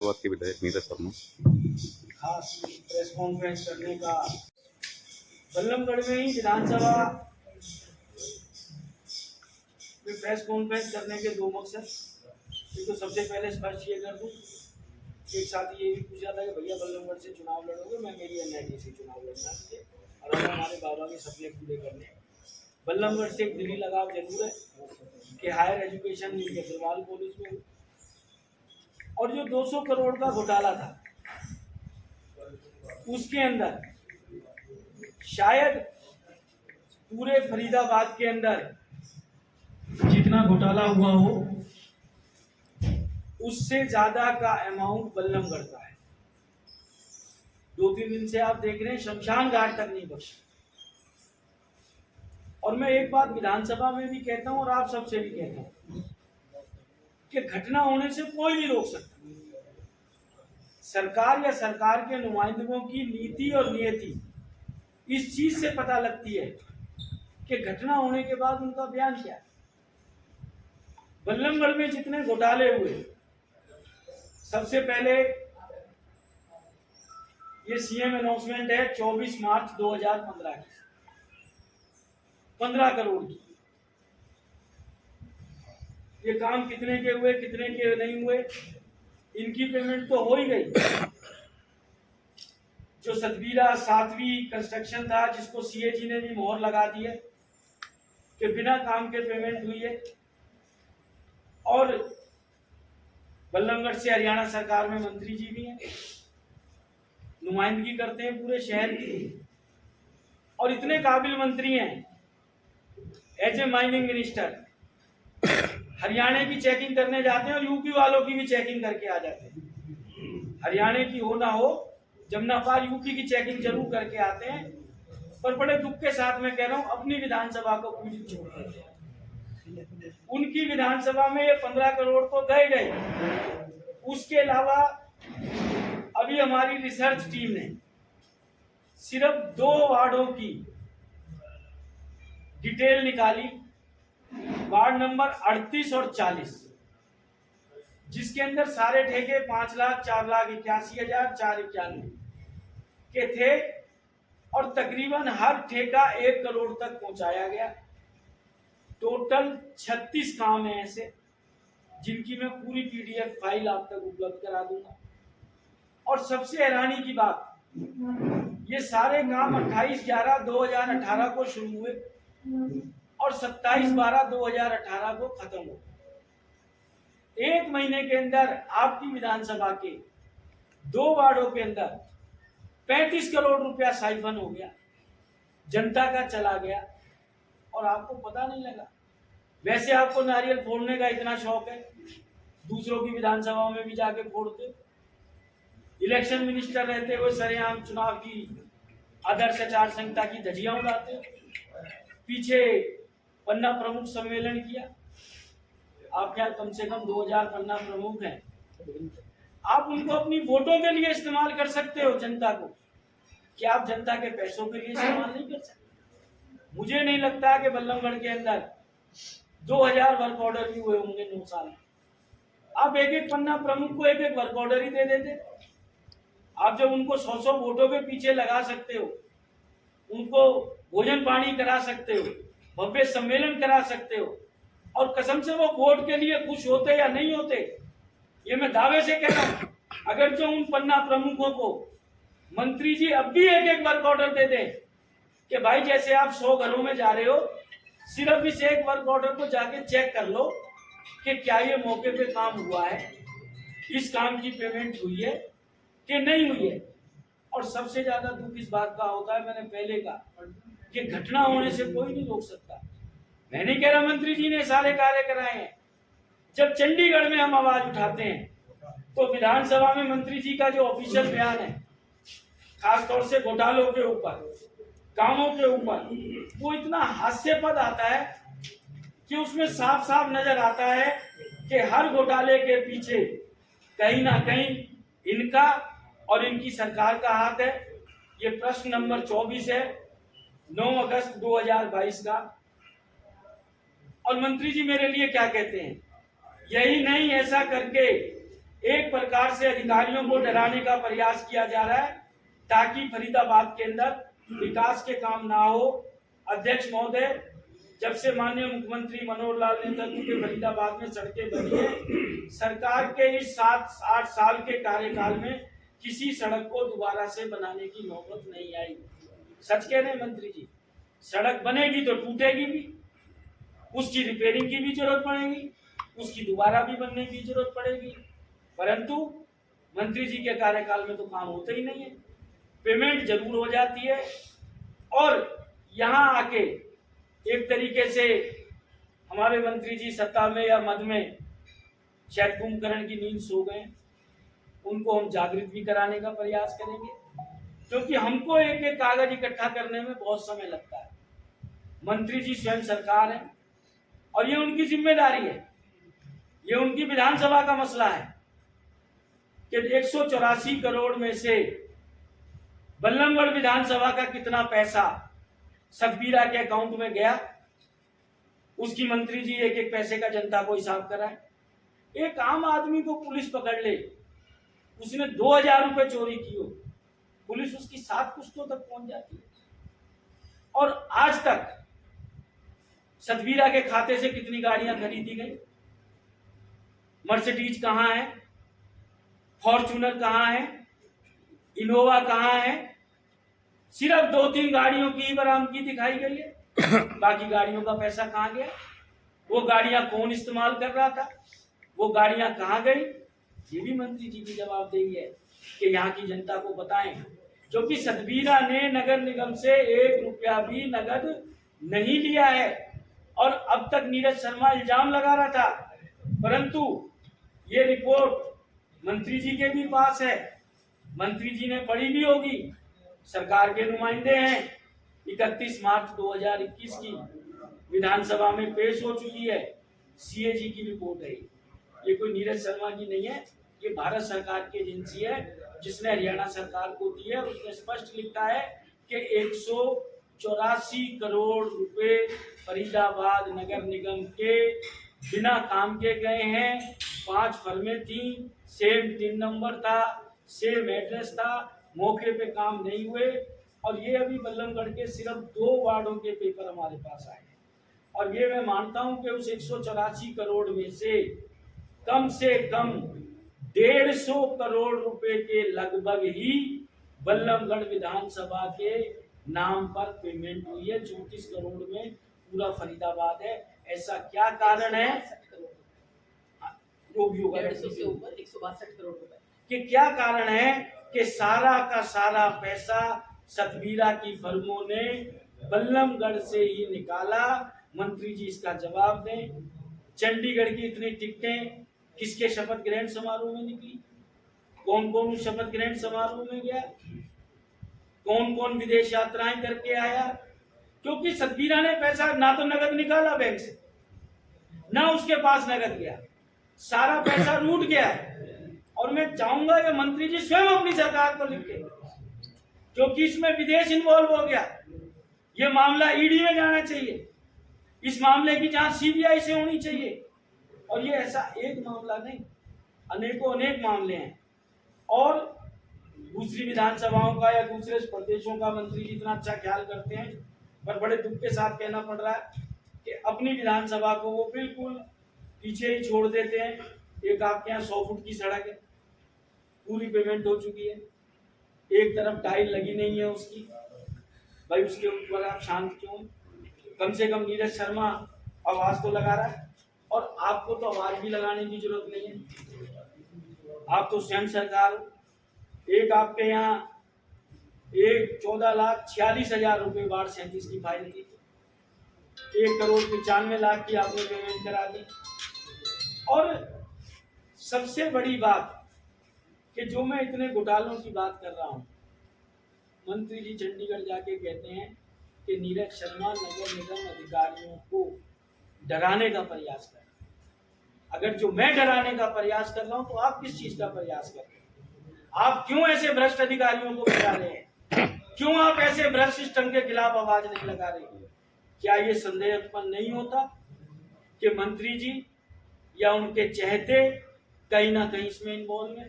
के विधायक नीरज शर्मा खास प्रेस कॉन्फ्रेंस करने का बल्लभगढ़ में ही विधानसभा में प्रेस कॉन्फ्रेंस करने के दो मकसद। एक तो सबसे पहले स्पष्ट ये कर दूं, एक साथी ये भी पूछा था कि भैया बल्लभगढ़ से चुनाव लड़ोगे, मैं मेरी एनआईटी से चुनाव लड़ना है और हमें हमारे बाबा के सपने पूरे करने हैं। बल्लभगढ़ से एक दिली लगाव जरूर है कि हायर एजुकेशन केजरीवाल कॉलेज में हुई और जो 200 करोड़ का घोटाला था उसके अंदर शायद पूरे फरीदाबाद के अंदर जितना घोटाला हुआ हो उससे ज्यादा का अमाउंट बल्लभगढ़ का है। 2-3 दिन से आप देख रहे हैं शमशान घाट तक नहीं बचा। और मैं एक बात विधानसभा में भी कहता हूं और आप सबसे भी कहता हूं कि घटना होने से कोई नहीं रोक सकता। सरकार या सरकार के नुमाइंदों की नीति और नियति इस चीज से पता लगती है कि घटना होने के बाद उनका बयान क्या है। बल्लभगढ़ में जितने घोटाले हुए, सबसे पहले ये सीएम अनाउंसमेंट है 24 मार्च 2015 की, 15 करोड़ की। ये काम कितने के हुए कितने के नहीं हुए, इनकी पेमेंट तो हो ही गई। जो सतबीरा 7वीं कंस्ट्रक्शन था जिसको सीएजी ने भी मोहर लगा दी है कि बिना काम के पेमेंट हुई है। और बल्लभगढ़ से हरियाणा सरकार में मंत्री जी भी हैं, नुमाइंदगी करते हैं पूरे शहर की और इतने काबिल मंत्री हैं। As a mining minister Haryana की चेकिंग करने जाते हैं और यूपी वालों की भी चेकिंग करके आ जाते हैं। हरियाणा की हो ना हो, जमुना पार यूपी की चेकिंग जरूर करके आते हैं। पर बड़े दुख के साथ मैं कह रहा हूं अपनी विधानसभा को पीड़ित छोड़ देते हैं। उनकी विधानसभा में ये 15 करोड़ तो गए। उसके अलावा अभी हमारी रिसर्च टीम ने सिर्फ 2 वार्डों की डिटेल निकाली, वार्ड नंबर 38 और 40, जिसके अंदर सारे ठेके 5,04,81,491 के थे और तकरीबन हर ठेका 1 करोड़ तक पहुंचाया गया। टोटल 36 काम है ऐसे जिनकी मैं पूरी पीडीएफ फाइल आप तक उपलब्ध करा दूंगा। और सबसे हैरानी की बात, ये सारे काम 28/11/2018 को शुरू हुए और 27/12/2018 को खत्म हो। 1 महीने के अंदर आपकी विधानसभा के 2 वार्डों के अंदर 35 करोड़ रुपया साइफन हो गया, जनता का चला गया और आपको पता नहीं लगा। वैसे आपको नारियल फोड़ने का इतना शौक है, दूसरों की विधानसभाओं में भी जाके फोड़ते। इलेक्शन मिनिस्टर रहते हुए सरेआम चुनाव की आदर्श आचार संहिता की धज्जियां उड़ाते। पीछे पन्ना प्रमुख सम्मेलन किया, आप क्या कम से कम 2000 पन्ना प्रमुख हैं। आप उनको अपनी वोटों के लिए इस्तेमाल कर सकते हो जनता को, कि आप जनता के पैसों के लिए इस्तेमाल नहीं कर सकते। मुझे नहीं लगता कि बल्लभगढ़ के अंदर 2000 वर्क ऑर्डर भी हुए होंगे 9 साल में। आप एक पन्ना प्रमुख को एक वर्क ऑर्डर ही दे देते। आप जब उनको 100 वोटों के पीछे लगा सकते हो, उनको भोजन पानी करा सकते हो, भव्य सम्मेलन करा सकते हो और कसम से वो वोट के लिए खुश होते या नहीं होते, ये मैं दावे से कह रहा हूं। अगर जो उन पन्ना प्रमुखों को मंत्री जी अब भी एक वर्क ऑर्डर दे दें कि भाई जैसे आप 100 घरों में जा रहे हो, सिर्फ इस एक वर्क ऑर्डर को जाके चेक कर लो कि क्या ये मौके पे काम हुआ है, इस काम की पेमेंट हुई है कि नहीं हुई है। और सबसे ज्यादा दुख इस बात का होता है, मैंने पहले कहा कि घटना होने से कोई नहीं रोक सकता। मैं नहीं कह रहा मंत्री जी ने सारे कार्य कराए हैं। जब चंडीगढ़ में हम आवाज उठाते हैं तो विधानसभा में मंत्री जी का जो ऑफिशियल बयान है, खासतौर से घोटालों के ऊपर, कामों के ऊपर, वो इतना हास्यास्पद आता है कि उसमें साफ साफ नजर आता है कि हर घोटाले के पीछे कहीं ना कहीं इनका और इनकी सरकार का हाथ है। ये प्रश्न नंबर 24 है 9 अगस्त 2022 का। और मंत्री जी मेरे लिए क्या कहते हैं, यही नहीं ऐसा करके एक प्रकार से अधिकारियों को डराने का प्रयास किया जा रहा है ताकि फरीदाबाद के अंदर विकास के काम ना हो। अध्यक्ष महोदय, जब से माननीय मुख्यमंत्री मनोहर लाल नेतृत्व के फरीदाबाद में सड़कें बनी है, सरकार के इस 7-8 साल के कार्यकाल में किसी सड़क को दोबारा से बनाने की नौबत नहीं आई। सच कह रहे हैं मंत्री जी, सड़क बनेगी तो टूटेगी भी, उसकी रिपेयरिंग की भी जरूरत पड़ेगी, उसकी दोबारा भी बनने की जरूरत पड़ेगी, परंतु मंत्री जी के कार्यकाल में तो काम होता ही नहीं है। पेमेंट जरूर हो जाती है और यहाँ आके एक तरीके से हमारे मंत्री जी सत्ता में या मद में शायद कुंभकर्ण की नींद सो गए। उनको हम जागृत भी कराने का प्रयास करेंगे, क्योंकि हमको एक एक कागज इकट्ठा करने में बहुत समय लगता है। मंत्री जी स्वयं सरकार है और ये उनकी जिम्मेदारी है, ये उनकी विधानसभा का मसला है कि 184 करोड़ में से बल्लमगढ़ विधानसभा का कितना पैसा सतबीरा के अकाउंट में गया, उसकी मंत्री जी एक एक पैसे का जनता को हिसाब कराए। एक आम आदमी को पुलिस पकड़ ले, उसने 2000 रुपए चोरी की हो, पुलिस उसकी 7 पुश्तों तक पहुंच जाती है। और आज तक सतबीरा के खाते से कितनी गाड़ियां खरीदी गई, मर्सिडीज कहां है, फॉर्च्यूनर कहां है, इनोवा कहां है, सिर्फ 2-3 गाड़ियों की बरामदगी दिखाई गई है। बाकी गाड़ियों का पैसा कहां गया, वो गाड़ियां कौन इस्तेमाल कर रहा था, वो गाड़ियां कहां गई, ये भी मंत्री जी की जवाबदेही है कि यहाँ की जनता को बताएं। क्योंकि सतबीरा ने नगर निगम से 1 रुपया भी नगद नहीं लिया है और अब तक नीरज शर्मा इल्जाम लगा रहा था, परंतु ये रिपोर्ट मंत्री जी के भी पास है, मंत्री जी ने पढ़ी भी होगी, सरकार के नुमाइंदे हैं। 31 मार्च 2021 की विधानसभा में पेश हो चुकी है, सीएजी की रिपोर्ट है। ये कोई नीरज शर्मा की नहीं है, ये भारत सरकार की एजेंसी है जिसने हरियाणा सरकार को दी है। उसमें स्पष्ट लिखा है कि 184 करोड़ रुपए फरीदाबाद नगर निगम के बिना काम के गए हैं। 5 फर्में थी, सेम 3 नंबर था, सेम एड्रेस था, मौके पे काम नहीं हुए। और ये अभी बल्लमगढ़ के सिर्फ 2 वार्डों के पेपर हमारे पास आए हैं और ये मैं मानता हूं कि उस 184 करोड़ में से कम 150 करोड़ रुपए के लगभग ही बल्लमगढ़ विधानसभा के नाम पर पेमेंट हुई है। 34 करोड़ में पूरा फरीदाबाद है। ऐसा क्या कारण है, जो भी होगा 150 से ऊपर 162 करोड़ रुपए, कि क्या कारण है कि सारा का सारा पैसा सतबीरा की फर्मों ने बल्लमगढ़ से ही निकाला। मंत्री जी इसका जवाब दें। चंडीगढ़ की इतनी टिकटें किसके शपथ ग्रहण समारोह में निकली, कौन कौन उस शपथ ग्रहण समारोह में गया, कौन कौन विदेश यात्राएं करके आया, क्योंकि सतबीरा ने पैसा ना तो नगद निकाला बैंक से, ना उसके पास नगद गया, सारा पैसा लूट गया। और मैं चाहूंगा कि मंत्री जी स्वयं अपनी सरकार को लिखे, क्योंकि इसमें विदेश इन्वॉल्व हो गया। ये मामला ईडी में जाना चाहिए, इस मामले की जांच सीबीआई से होनी चाहिए। और ये ऐसा एक मामला नहीं, अनेकों अनेक मामले हैं। और दूसरी विधानसभाओं का या दूसरे प्रदेशों का मंत्री जी इतना अच्छा ख्याल करते हैं, पर बड़े दुख के साथ कहना पड़ रहा है कि अपनी विधानसभा को वो बिल्कुल पीछे ही छोड़ देते हैं। एक आपके यहाँ 100 फुट की सड़क है, पूरी पेमेंट हो चुकी है, एक तरफ टाइल लगी नहीं है उसकी, भाई उसके ऊपर आप शांत क्यों? कम से कम नीरज शर्मा आवाज तो लगा रहा है, और आपको तो आवाज भी लगाने की जरूरत नहीं है, आप तो स्वयं सरकार हो। एक आपके यहाँ 14,46,000 रुपए वार्ड 37 की फाइल थी, 1,95,00,000 की आपने पेमेंट करा दी। और सबसे बड़ी बात कि जो मैं इतने घोटालों की बात कर रहा हूँ, मंत्री जी चंडीगढ़ जाके कहते हैं कि नीरज शर्मा नगर निगम अधिकारियों को डराने का प्रयास कर रहे हैं। अगर जो मैं डराने का प्रयास कर रहा हूँ तो आप किस चीज का प्रयास कर रहे हैं? आप क्यों ऐसे भ्रष्ट अधिकारियों को बचा रहे हैं? क्यों आप ऐसे भ्रष्ट सिस्टम के खिलाफ आवाज नहीं लगा रहे? क्या ये संदेह उत्पन्न नहीं होता कि मंत्री जी या उनके चहेते कहीं ना कहीं इसमें इन्वॉल्व है।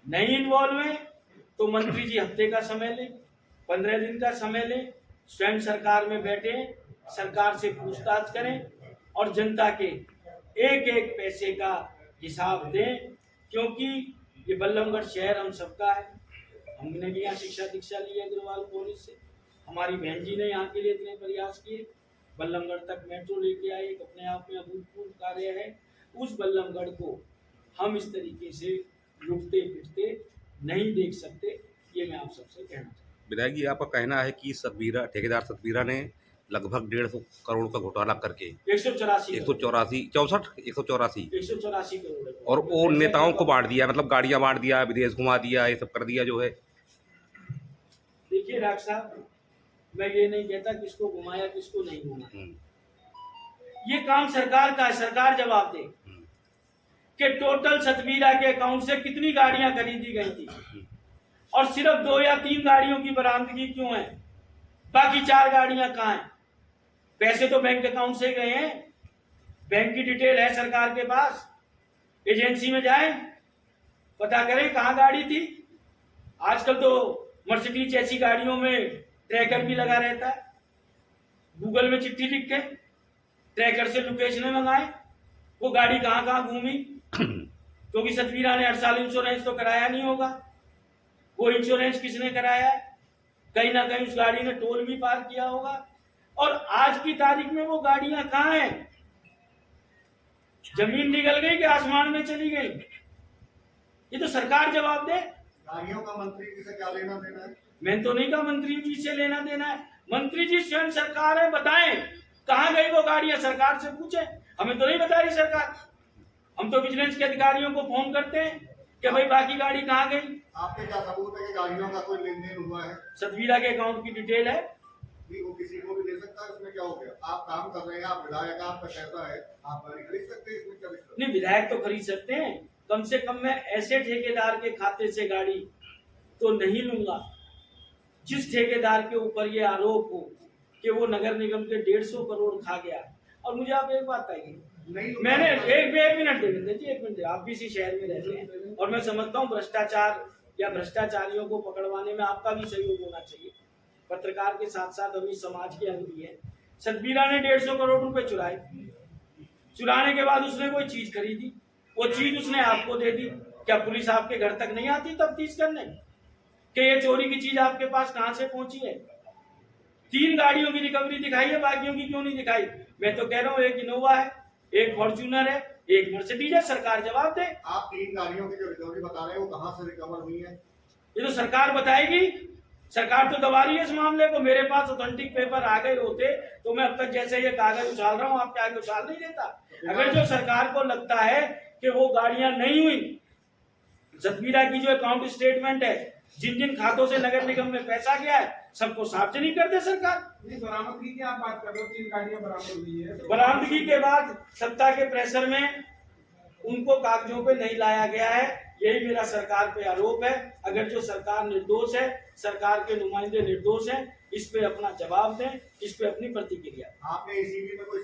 नहीं इन्वॉल्व है तो मंत्री जी हफ्ते का समय लें, 15 दिन का समय लें, स्वयं सरकार में बैठे, सरकार से पूछताछ करें और जनता के एक एक पैसे का हिसाब दें, क्योंकि ये बल्लभगढ़ शहर हम सबका है। हमने भी यहाँ शिक्षा दीक्षा ली है अग्रवाल कॉलेज से, हमारी बहन जी ने यहाँ के लिए इतने प्रयास किए, बल्लभगढ़ तक मेट्रो लेके आए, एक अपने आप में अभूतपूर्व कार्य है। उस बल्लभगढ़ को हम इस तरीके से लुटते पिटते नहीं देख सकते, ये मैं आप सबसे कहना चाहता हूँ। विधायक जी, आपका कहना है कि सतबीरा ठेकेदार सतबीरा ने लगभग 150 करोड़ का घोटाला करके 184 करोड़ और वो नेताओं को बांट दिया, मतलब गाड़ियां बांट दिया, विदेश घुमा दिया, ये सब कर दिया जो है। देखिए डॉक्टर साहब, मैं ये नहीं कहता किसको घुमाया किसको नहीं घुमाया, ये काम सरकार का है, सरकार जवाब दे कि टोटल सतबीरा के अकाउंट से कितनी गाड़ियां खरीदी गई थी और सिर्फ 2 या 3 गाड़ियों की बरामदगी क्यों है, बाकी 4 गाड़ियां कहाँ हैं? पैसे तो बैंक अकाउंट से गए हैं, बैंक की डिटेल है सरकार के पास, एजेंसी में जाएं, पता करें कहाँ गाड़ी थी। आजकल तो मर्सिडीज ऐसी गाड़ियों में ट्रैकर भी लगा रहता है, गूगल में चिट्ठी लिख के ट्रैकर से लोकेशन मंगाए वो गाड़ी कहाँ कहाँ घूमी, क्योंकि सतबीरा ने हर साल इंश्योरेंस तो कराया नहीं होगा, वो इंश्योरेंस किसने कराया है? कहीं ना कहीं उस गाड़ी ने टोल भी पार किया होगा। और आज की तारीख में वो गाड़ियां कहाँ हैं? जमीन निकल गई कि आसमान में चली गई? ये तो सरकार जवाब दे। गाड़ियों का मंत्री जी से क्या लेना देना है? मैं तो नहीं कहा मंत्री जी से लेना देना है, मंत्री जी स्वयं सरकार है, बताएं कहाँ गई वो गाड़ियां, सरकार से पूछे, हमें तो नहीं बता रही सरकार। हम तो विजिलेंस के अधिकारियों को फोन करते हैं कि भाई बाकी गाड़ी कहाँ गई। आपके क्या सबूत है कि गाड़ियों का कोई लेन देन हुआ है? सतबीरा के अकाउंट की डिटेल है। नहीं, वो किसी को भी ले सकता है, इसमें क्या हो गया? आप काम कर रहे हैं, आप विधायक, आपका पैसा है, आप गाड़ी खरीद सकते हैं, इसमें क्या दिक्कत है? नहीं, विधायक तो खरीद सकते हैं, कम से कम मैं ऐसे ठेकेदार के खाते से गाड़ी तो नहीं लूंगा जिस ठेकेदार के ऊपर ये आरोप हो कि वो नगर निगम के 150 करोड़ खा गया। और मुझे आप एक बात बताइए, मैंने एक मिनट दे देते जी, 1 मिनट, आप भी इसी शहर में रहते हैं और मैं समझता हूँ भ्रष्टाचार या भ्रष्टाचारियों को पकड़वाने में आपका भी सहयोग होना चाहिए, पत्रकार के साथ साथ अभी समाज के अंग भी है। सतबीरा ने 150 करोड़ रुपए चुराए, चुराने के बाद उसने कोई चीज खरीदी, वो चीज उसने आपको दे दी, क्या पुलिस आपके घर तक नहीं आती तफ्तीश करने कि ये चोरी की चीज आपके पास कहां से पहुंची है? 3 गाड़ियों की रिकवरी दिखाई है, बाकियों की क्यों नहीं दिखाई? मैं तो कह रहा हूँ एक इनोवा है, एक फॉर्च्यूनर है, एक मर्सिडीज है, सरकार जवाब दे। आप 3 गाड़ियों की जो रिकवरी बता रहे हैं वो कहाँ से रिकवर हुई है? ये तो सरकार बताएगी, सरकार तो दबा रही है इस मामले को। मेरे पास ऑथेंटिक पेपर आ गए होते तो मैं अब तक जैसे ये कागज उछाल रहा हूँ आपके आगे उछाल नहीं देता। अगर जो सरकार को लगता है कि वो गाड़ियां नहीं हुई, सतबीरा की जो अकाउंट स्टेटमेंट है, जिन जिन खातों से नगर निगम में पैसा गया है, सबको सार्वजनिक कर दे सरकार। बरामदगी की आप बात कर रहे हो, 3 गाड़ियां बरामद हुई है, तो बरामदगी के बाद सत्ता के प्रेशर में उनको कागजों पे नहीं लाया गया है, यही मेरा सरकार पे आरोप है। अगर जो सरकार निर्दोष है, सरकार के नुमाइंदे निर्दोष हैं, इस पे अपना जवाब दें, इस पे अपनी प्रतिक्रिया। आपने ECB में कोई